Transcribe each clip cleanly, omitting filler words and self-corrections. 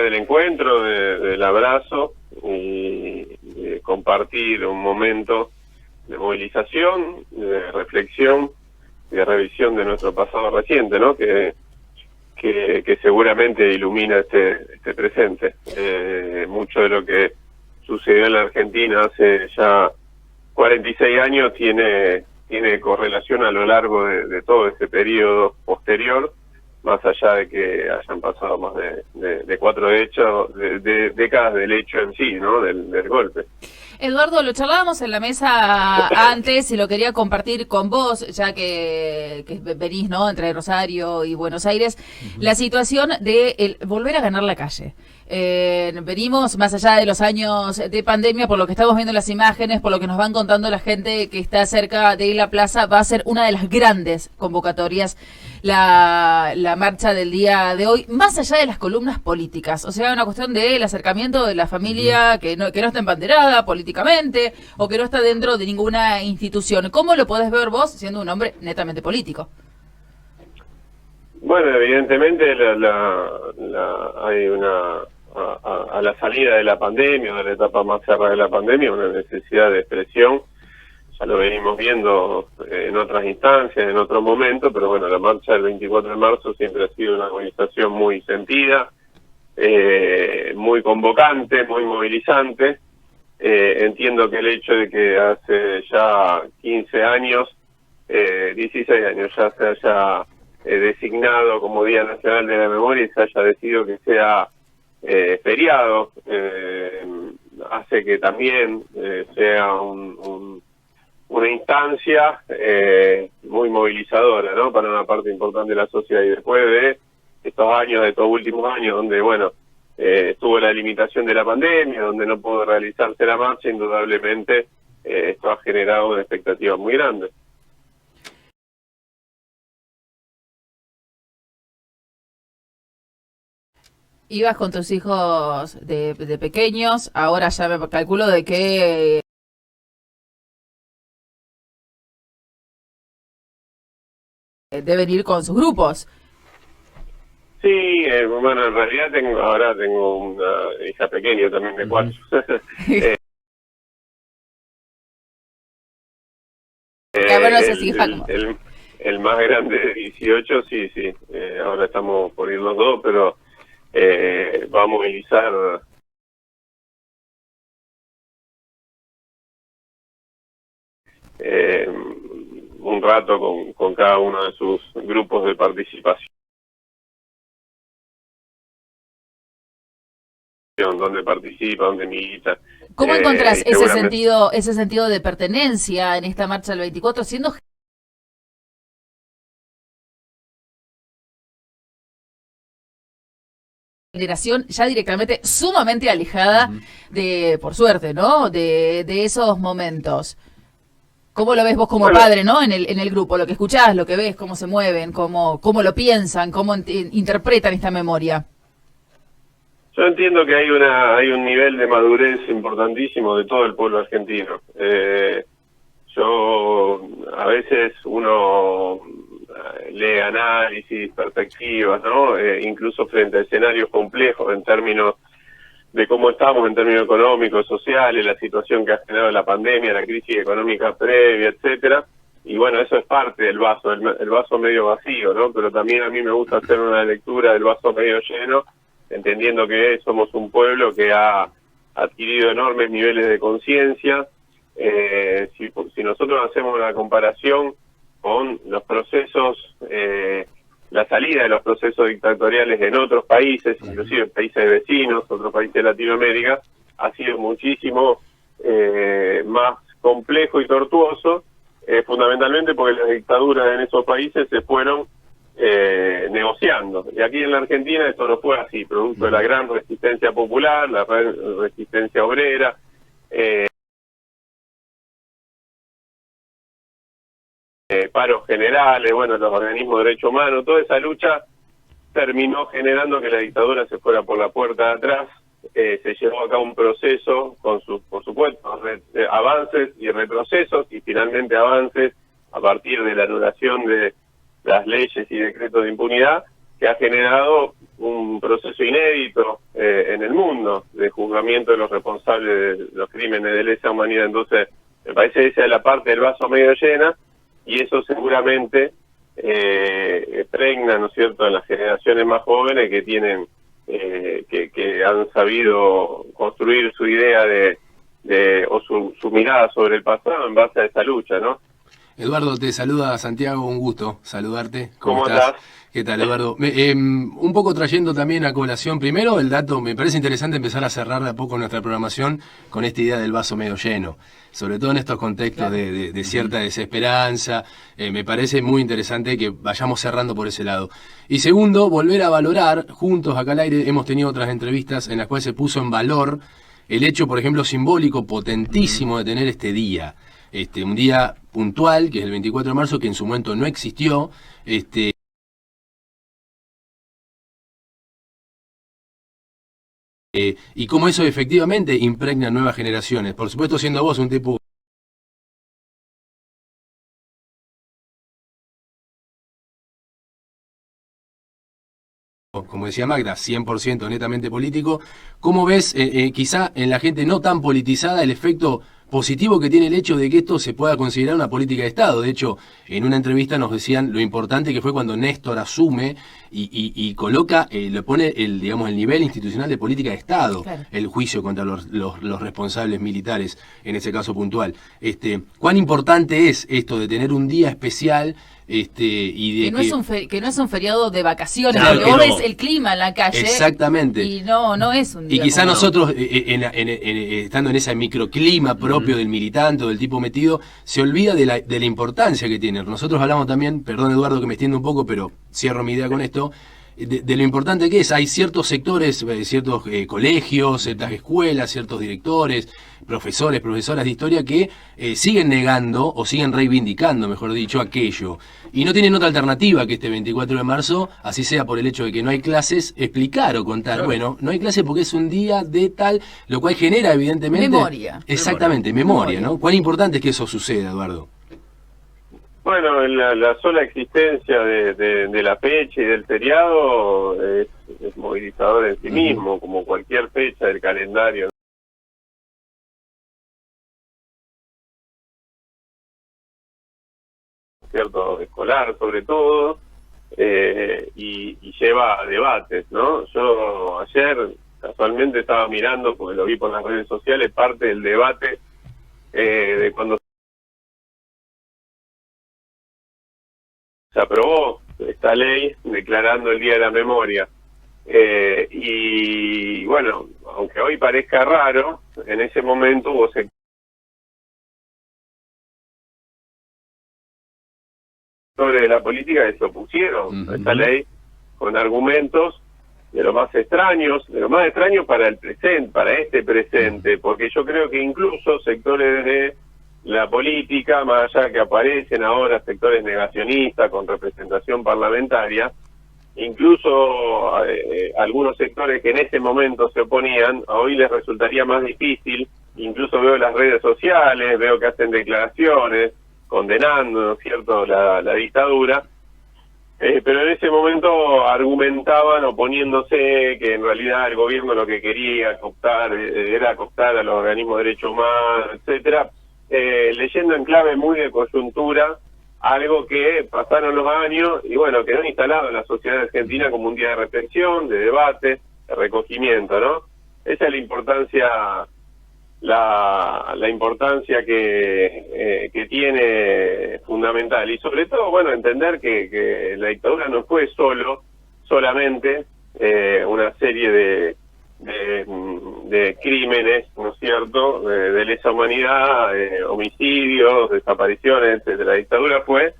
del encuentro, del abrazo y de compartir un momento de movilización, de reflexión, de revisión de nuestro pasado reciente, ¿no? Que seguramente ilumina este presente. Mucho de lo que sucedió en la Argentina hace ya 46 años tiene correlación a lo largo de todo ese periodo posterior, más allá de que hayan pasado más de 4 décadas del hecho en sí, ¿no? Del golpe. Eduardo, lo charlábamos en la mesa antes y lo quería compartir con vos, ya que venís, ¿no?, entre Rosario y Buenos Aires, la situación de volver a ganar la calle. Venimos, más allá de los años de pandemia, por lo que estamos viendo en las imágenes, por lo que nos van contando la gente que está cerca de la plaza, va a ser una de las grandes convocatorias la marcha del día de hoy, más allá de las columnas políticas. O sea, una cuestión del acercamiento de la familia que no está embanderada políticamente o que no está dentro de ninguna institución. ¿Cómo lo podés ver vos siendo un hombre netamente político? Bueno, evidentemente hay a la salida de la pandemia, de la etapa más cerrada de la pandemia, una necesidad de expresión. Ya lo venimos viendo en otras instancias, en otros momentos, pero bueno, la marcha del 24 de marzo siempre ha sido una organización muy sentida, muy convocante, muy movilizante. Entiendo que el hecho de que hace ya 15 años, 16 años ya se haya designado como Día Nacional de la Memoria y se haya decidido que sea feriado, hace que también sea una instancia muy movilizadora, ¿no?, para una parte importante de la sociedad. Y después de estos últimos años, donde, bueno, estuvo la limitación de la pandemia, donde no pudo realizarse la marcha, indudablemente esto ha generado una expectativa muy grande. Ibas con tus hijos de pequeños, ahora ya me calculo de que deben ir con sus grupos. Sí, bueno, en realidad ahora tengo una hija pequeña también de 4. Bueno, ese es hija como... El más grande de 18, sí. Ahora estamos por ir los dos, pero va a movilizar un rato con cada uno de sus grupos de participación, donde participa, donde milita. ¿Cómo encontrás ese sentido de pertenencia en esta marcha del 24, siendo generación ya directamente sumamente alejada de, por suerte, ¿no?, de esos momentos? ¿Cómo lo ves vos como padre, ¿no?, en el grupo? Lo que escuchás, lo que ves, cómo se mueven, cómo lo piensan, cómo interpretan esta memoria. Yo entiendo que hay un nivel de madurez importantísimo de todo el pueblo argentino. A veces uno lee análisis, perspectivas, ¿no? Incluso frente a escenarios complejos en términos de cómo estamos en términos económicos, sociales, la situación que ha generado la pandemia, la crisis económica previa, etcétera. Y bueno, eso es parte del vaso, el vaso medio vacío, ¿no? Pero también a mí me gusta hacer una lectura del vaso medio lleno, entendiendo que somos un pueblo que ha adquirido enormes niveles de conciencia. Si nosotros hacemos una comparación con los procesos, la salida de los procesos dictatoriales en otros países, inclusive países vecinos, otros países de Latinoamérica, ha sido muchísimo más complejo y tortuoso, fundamentalmente porque las dictaduras en esos países se fueron negociando. Y aquí en la Argentina esto no fue así, producto de la gran resistencia popular, la resistencia obrera, paros generales, bueno, los organismos de derechos humanos, toda esa lucha terminó generando que la dictadura se fuera por la puerta de atrás. Se llevó a cabo un proceso con sus, por supuesto, avances y retrocesos, y finalmente avances a partir de la anulación de las leyes y decretos de impunidad, que ha generado un proceso inédito enjuiciamiento de los responsables de los crímenes de lesa humanidad. Entonces, me parece que esa es la parte del vaso medio llena, y eso seguramente pregna, ¿no es cierto?, en las generaciones más jóvenes que tienen, que han sabido construir su idea o su mirada sobre el pasado en base a esa lucha, ¿no? Eduardo, te saluda Santiago, un gusto saludarte. ¿Cómo estás? ¿Qué tal, Eduardo? Un poco trayendo también a colación, primero el dato, me parece interesante empezar a cerrar de a poco nuestra programación con esta idea del vaso medio lleno, sobre todo en estos contextos de cierta desesperanza. Me parece muy interesante que vayamos cerrando por ese lado. Y segundo, volver a valorar, juntos acá al aire hemos tenido otras entrevistas en las cuales se puso en valor el hecho, por ejemplo, simbólico, potentísimo de tener este día. Un día puntual, que es el 24 de marzo, que en su momento no existió, y cómo eso efectivamente impregna nuevas generaciones. Por supuesto, siendo vos un tipo, como decía Magda, 100% netamente político, ¿cómo ves quizá en la gente no tan politizada el efecto positivo que tiene el hecho de que esto se pueda considerar una política de Estado? De hecho, en una entrevista nos decían lo importante que fue cuando Néstor asume y coloca, le pone el nivel institucional de política de Estado, claro, el juicio contra los responsables militares, en ese caso puntual. ¿Cuán importante es esto de tener un día especial? Y de que no es un feriado de vacaciones, claro, porque vos ves el clima en la calle. Exactamente. Y no es un día. Y quizá nosotros, estando en ese microclima propio del militante o del tipo metido, se olvida de la importancia que tiene. Nosotros hablamos también, perdón Eduardo que me extiendo un poco, pero cierro mi idea con esto, de lo importante que es. Hay ciertos sectores, ciertos colegios, ciertas escuelas, ciertos directores, profesores, profesoras de historia que siguen negando o siguen reivindicando, mejor dicho, aquello. Y no tienen otra alternativa que este 24 de marzo, así sea por el hecho de que no hay clases, explicar o contar. Claro. Bueno, no hay clase porque es un día de tal, lo cual genera evidentemente... Memoria. Exactamente, memoria, ¿no? ¿Cuán importante es que eso suceda, Eduardo? Bueno, la sola existencia de la fecha y del feriado es movilizador en sí mismo, como cualquier fecha del calendario, ¿cierto? Escolar sobre todo, y lleva a debates, ¿no? Yo ayer casualmente estaba mirando, porque lo vi por las redes sociales, parte del debate de cuando se aprobó esta ley declarando el Día de la Memoria. Y bueno, aunque hoy parezca raro, en ese momento hubo sectores de la política que se opusieron a esta ley con argumentos de lo más extraños para el presente, para este presente, porque yo creo que incluso sectores de la política, más allá que aparecen ahora sectores negacionistas con representación parlamentaria, incluso algunos sectores que en ese momento se oponían, a hoy les resultaría más difícil. Incluso veo las redes sociales, veo que hacen declaraciones condenando, ¿no es cierto?, la dictadura, pero en ese momento argumentaban oponiéndose que en realidad el gobierno lo que quería era cooptar a los organismos de derechos humanos, etcétera, leyendo en clave muy de coyuntura algo que pasaron los años y bueno, quedó instalado en la sociedad argentina como un día de reflexión, de debate, de recogimiento, ¿no? Esa es la importancia, la importancia que tiene fundamental, y sobre todo, bueno, entender que la dictadura no fue solamente una serie de crímenes, ¿no es cierto?, de lesa humanidad, homicidios, desapariciones, etcétera. La dictadura fue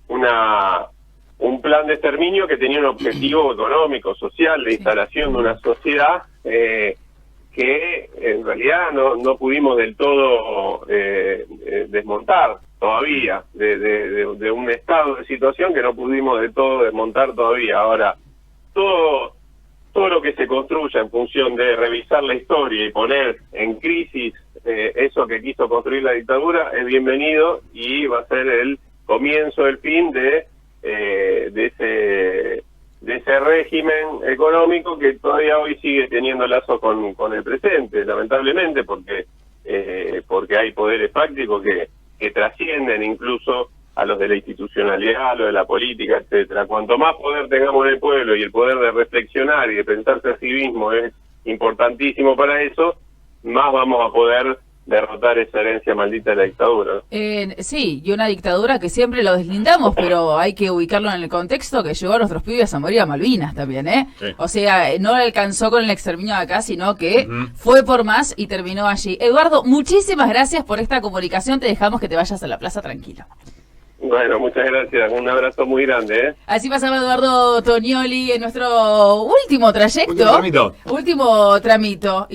un plan de exterminio que tenía un objetivo económico, social, de instalación de una sociedad que en realidad no pudimos del todo desmontar todavía, de un estado de situación que no pudimos del todo desmontar todavía. Ahora, todo lo que se construya en función de revisar la historia y poner en crisis eso que quiso construir la dictadura es bienvenido, y va a ser el comienzo del fin de ese régimen económico que todavía hoy sigue teniendo lazo con el presente, lamentablemente, porque hay poderes fácticos que trascienden incluso a los de la institucionalidad, a los de la política, etcétera. Cuanto más poder tengamos en el pueblo, y el poder de reflexionar y de pensarse a sí mismo es importantísimo para eso, más vamos a poder derrotar esa herencia maldita de la dictadura. Sí, y una dictadura que siempre lo deslindamos, pero hay que ubicarlo en el contexto que llevó a nuestros pibes a morir a Malvinas también, ¿eh? Sí. O sea, no alcanzó con el exterminio de acá, sino que fue por más y terminó allí. Eduardo, muchísimas gracias por esta comunicación. Te dejamos que te vayas a la plaza tranquilo. Bueno, muchas gracias. Un abrazo muy grande, ¿eh? Así pasaba Eduardo Tonioli en nuestro último trayecto. Último tramito. Último tramito.